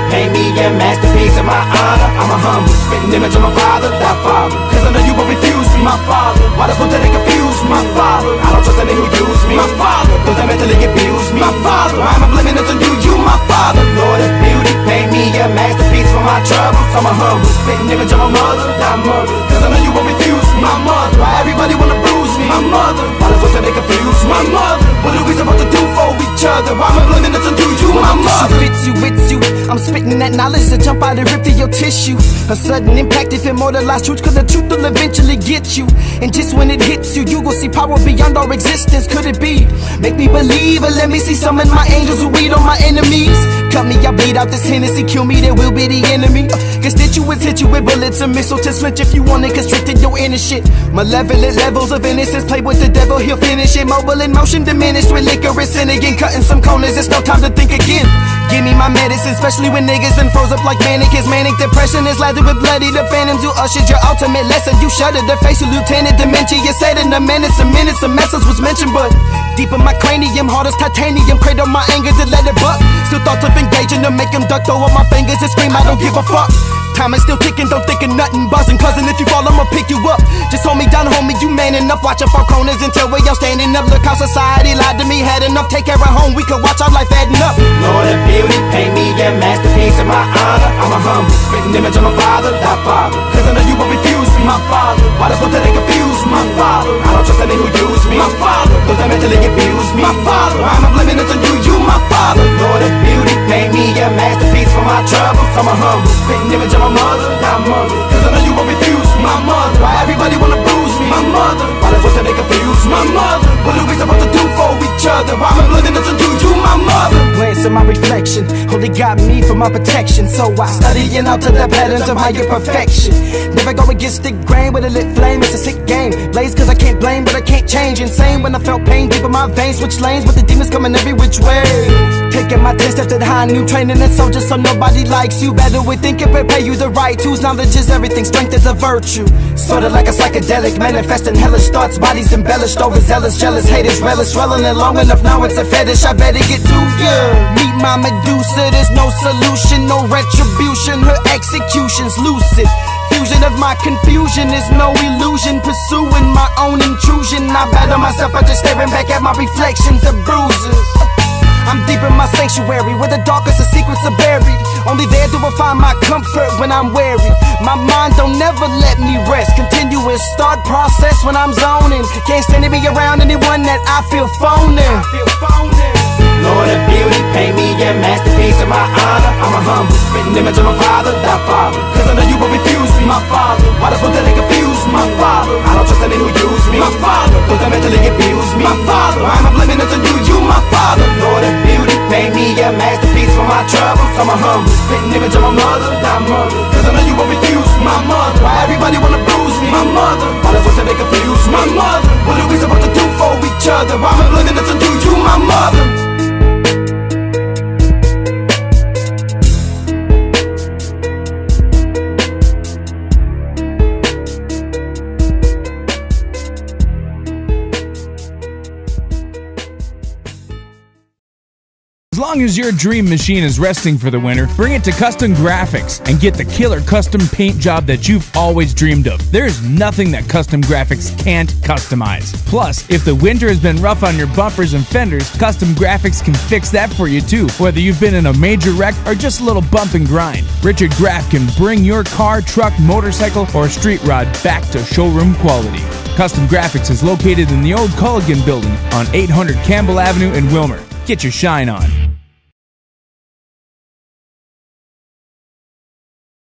paint me a masterpiece of my honor. I'm a humble, spitting image of my father, that father. Cause I know you won't refuse me, my father. Why does one that they confuse me, my father? I don't trust any who use me, my father. Those that mentally abuse me, my father. Why am I blaming it on you, you my father? Lord of beauty, paint me a masterpiece for my troubles. I'm a humble, spitting image of my mother, that mother. Cause I know you won't refuse me, my mother. Why everybody wanna bruise me, my mother? Why does one that they confuse me, my mother? What are we supposed to do for each other? Why am I blaming it on you, you my mother? Fits you, it's you. I'm spitting that knowledge to jump out and rip through your tissue. A sudden impact if immortalized truth, cause the truth will eventually get you. And just when it hits you, you gon' see power beyond our existence. Could it be? Make me believe, or let me see some of my angels who weed on my enemies. Cut me, I bleed out this Hennessy. Kill me, they will be the enemy. Constituents hit you with bullets and missiles to flinch if you want it, constricted your inner shit. Malevolent levels of innocence, play with the devil, he'll finish it. Mobile in motion, diminished with liquor and sin again. Cutting some corners, it's no time to think again. Give me my medicine, especially when niggas done froze up like mannequins. Manic depression is lathered with bloody. The phantoms who ushered your ultimate lesson. You shuddered the face of Lieutenant Dementia. You said in a menace, a minutes, a message was mentioned, but deep in my cranium, hard as titanium, cradle my anger to let it buck. Still thoughts of engaging to make them duck, throw up my fingers and scream, I don't give a fuck. Time is still ticking, don't think of nothing. Buzzing, cousin, if you fall, I'ma pick you up. Just hold me down, homie, you man enough. Watching for corners until we all standing up. Look how society lied to me, had enough. Take care of home, we could watch our life adding up. Lord of beauty, paint me a masterpiece of my honor. I'm a humble, spitting image of my father, that father. Cause I know you won't refuse me, my father. Why does one that they confuse me, my father? I don't trust any who use me, my father. Those that mentally abuse me, my father. Why am I blaming it on you, you my father? Lord of beauty, paint me a masterpiece for my troubles. I'm a humble, spitting image of my mother, that mother. Cause I know you won't refuse me, my mother. Why everybody wanna bruise me, my mother? Why does one that they confuse me, my mother? What are we supposed to do for each other? Why am I blaming it on you, you my mother? Glance at my reflection, only got me for my protection. So I study and alter the patterns of my imperfection. Never go against the grain with a lit flame, it's a sick game. Blaze cause I can't blame, but I can't change. Insane when I felt pain deep in my veins. Switch lanes with the demons coming every which way. Taking my 10 steps to the high, new training and soldier so nobody likes you. Better with thinking, prepare you the right tools. Knowledge is everything, strength is a virtue. Sorta like a psychedelic, manifesting hellish thoughts. Bodies embellished, overzealous, jealous, haters relish. Rolling it long enough, now it's a fetish. I better get to ya. Meet my Medusa, there's no solution, no retribution. Her execution's lucid. Fusion of my confusion is no illusion. Pursuing my own intrusion. I battle myself by just staring back at my reflections of bruises. I'm deep in my sanctuary, where the darkest of secrets are buried. Only there do I find my comfort when I'm weary. My mind don't never let me rest. Continuous thought process when I'm zoning. Can't stand to be around anyone that I feel phony. Lord of beauty, paint me a masterpiece of my honor. I'm a humble, spitting image of my father, that father. Cause I know you won't refuse me, my father. Why does one that they confuse me, my father? I don't trust any who use me, my father. Those that mentally abuse me, my father. Why am I blaming it on you, you my father? Lord of beauty, paint me a masterpiece for my troubles. I'm a humble, spitting image of my mother, that mother. Cause I know you won't refuse me, my mother. Why everybody wanna bruise me, my mother? Why does one that they confuse me, my mother? What are we supposed to do for each other? Why am I blaming it on you, you my mother? As long as your dream machine is resting for the winter, bring it to Custom Graphics and get the killer custom paint job that you've always dreamed of. There's nothing that Custom Graphics can't customize. Plus, if the winter has been rough on your bumpers and fenders, Custom Graphics can fix that for you too, whether you've been in a major wreck or just a little bump and grind. Richard Graff can bring your car, truck, motorcycle, or street rod back to showroom quality. Custom Graphics is located in the old Culligan building on 800 Campbell Avenue in Wilmer. Get your shine on.